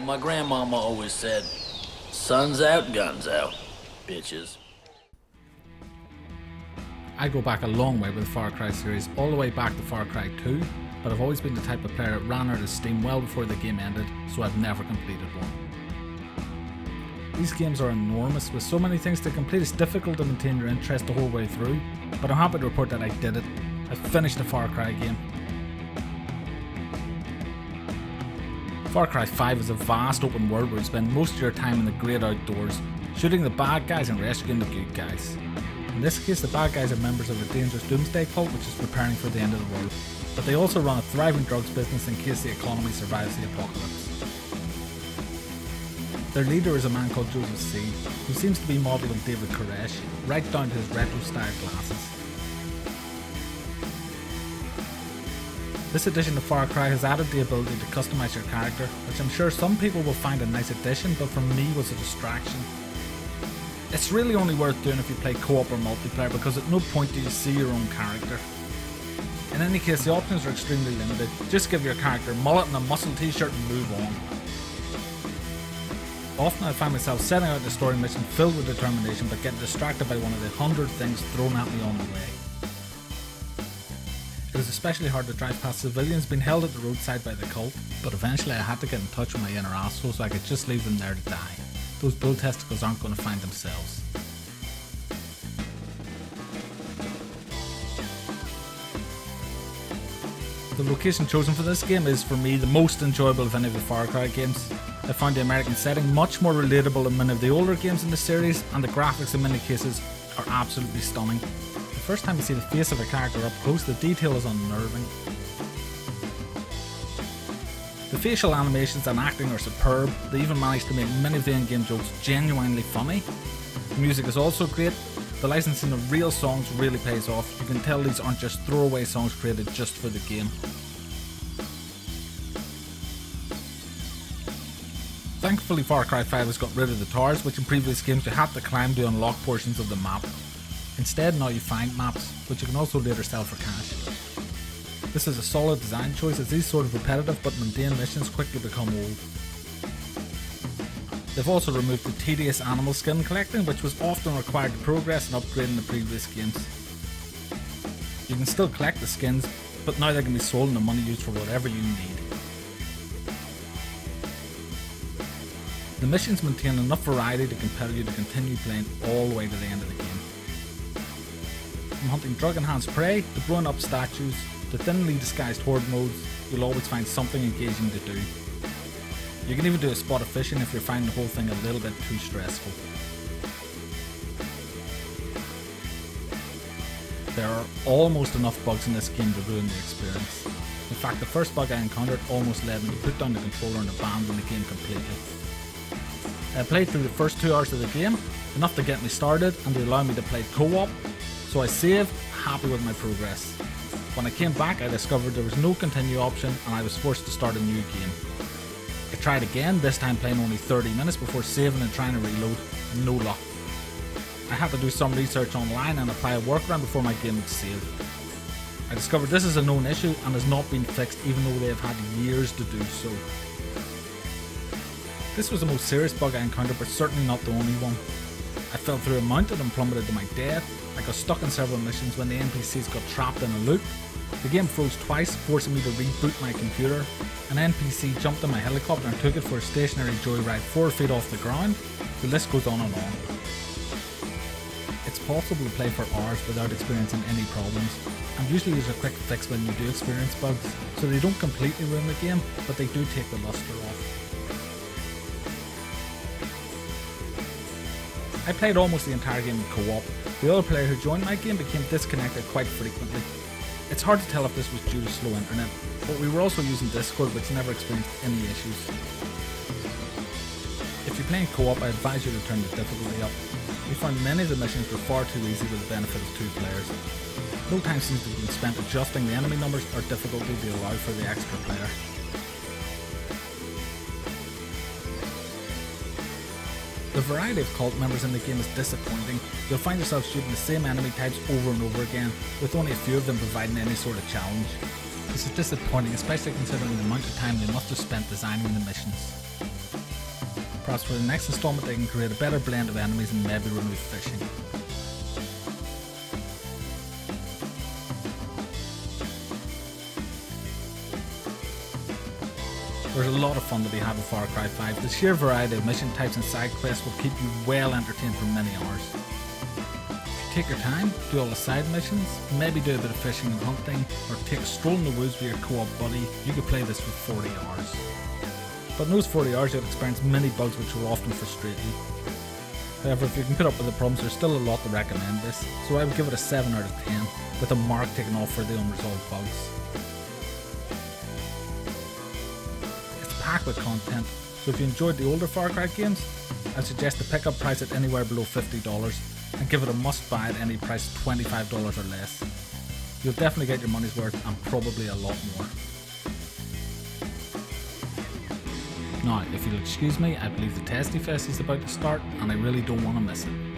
what my grandmama always said. Sun's out, guns out, bitches. I go back a long way with the Far Cry series, all the way back to Far Cry 2, but I've always been the type of player that ran out of steam well before the game ended, so I've never completed one. These games are enormous, with so many things to complete it's difficult to maintain your interest the whole way through, but I'm happy to report that I did it. I finished the Far Cry game. Far Cry 5 is a vast open world where you spend most of your time in the great outdoors, shooting the bad guys and rescuing the good guys. In this case, the bad guys are members of a dangerous doomsday cult which is preparing for the end of the world, but they also run a thriving drugs business in case the economy survives the apocalypse. Their leader is a man called Joseph Seed, who seems to be modelled on David Koresh, right down to his retro-style glasses. This edition of Far Cry has added the ability to customise your character, which I'm sure some people will find a nice addition, but for me was a distraction. It's really only worth doing if you play co-op or multiplayer, because at no point do you see your own character. In any case, the options are extremely limited. Just give your character a mullet and a muscle t-shirt and move on. Often I find myself setting out a story mission filled with determination but getting distracted by one of the 100 things thrown at me on the way. It was especially hard to drive past civilians being held at the roadside by the cult, but eventually I had to get in touch with my inner asshole so I could just leave them there to die. Those bull testicles aren't going to find themselves. The location chosen for this game is, for me, the most enjoyable of any of the Far Cry games. I found the American setting much more relatable than many of the older games in the series, and the graphics in many cases are absolutely stunning. The first time you see the face of a character up close, the detail is unnerving. The facial animations and acting are superb. They even managed to make many of the in-game jokes genuinely funny. The music is also great. The licensing of real songs really pays off. You can tell these aren't just throwaway songs created just for the game. Thankfully, Far Cry 5 has got rid of the towers, which in previous games you had to climb to unlock portions of the map. Instead, now you find maps, which you can also later sell for cash. This is a solid design choice, as these sort of repetitive but mundane missions quickly become old. They've also removed the tedious animal skin collecting, which was often required to progress and upgrade in the previous games. You can still collect the skins, but now they can be sold and the money used for whatever you need. The missions maintain enough variety to compel you to continue playing all the way to the end of the game. From hunting drug-enhanced prey, to blowing up statues, to thinly disguised horde modes, you'll always find something engaging to do. You can even do a spot of fishing if you're finding the whole thing a little bit too stressful. There are almost enough bugs in this game to ruin the experience. In fact, the first bug I encountered almost led me to put down the controller and abandon the game completely. I played through the first 2 hours of the game, enough to get me started and to allow me to play co-op, so I saved, happy with my progress. When I came back, I discovered there was no continue option and I was forced to start a new game. I tried again, this time playing only 30 minutes before saving and trying to reload. No luck. I had to do some research online and apply a workaround before my game would save. I discovered this is a known issue and has not been fixed, even though they have had years to do so. This was the most serious bug I encountered, but certainly not the only one. I fell through a mountain and plummeted to my death. I got stuck in several missions when the NPCs got trapped in a loop. The game froze twice, forcing me to reboot my computer. An NPC jumped in my helicopter and took it for a stationary joyride 4 feet off the ground. The list goes on and on. It's possible to play for hours without experiencing any problems, and usually there's a quick fix when you do experience bugs, so they don't completely ruin the game, but they do take the luster off. I played almost the entire game in co-op. The other player who joined my game became disconnected quite frequently. It's hard to tell if this was due to slow internet, but we were also using Discord, which never experienced any issues. If you're playing co-op, I advise you to turn the difficulty up. We found many of the missions were far too easy with the benefit of 2 players. No time seems to have been spent adjusting the enemy numbers or difficulty to allow for the extra player. The variety of cult members in the game is disappointing. You'll find yourself shooting the same enemy types over and over again, with only a few of them providing any sort of challenge. This is disappointing, especially considering the amount of time they must have spent designing the missions. Perhaps for the next installment they can create a better blend of enemies and maybe remove fishing. There's a lot of fun to be had with Far Cry 5. The sheer variety of mission types and side quests will keep you well entertained for many hours. If you take your time, do all the side missions, maybe do a bit of fishing and hunting, or take a stroll in the woods with your co-op buddy, you could play this for 40 hours. But in those 40 hours you'll experience many bugs which will often frustrate you. However, if you can put up with the problems, there's still a lot to recommend this, so I would give it a 7 out of 10, with a mark taken off for the unresolved bugs. Packed with content, so if you enjoyed the older Far Cry games, I suggest the pickup price at anywhere below $50 and give it a must buy at any price $25 or less. You'll definitely get your money's worth and probably a lot more. Now, if you'll excuse me, I believe the Testy Fest is about to start and I really don't want to miss it.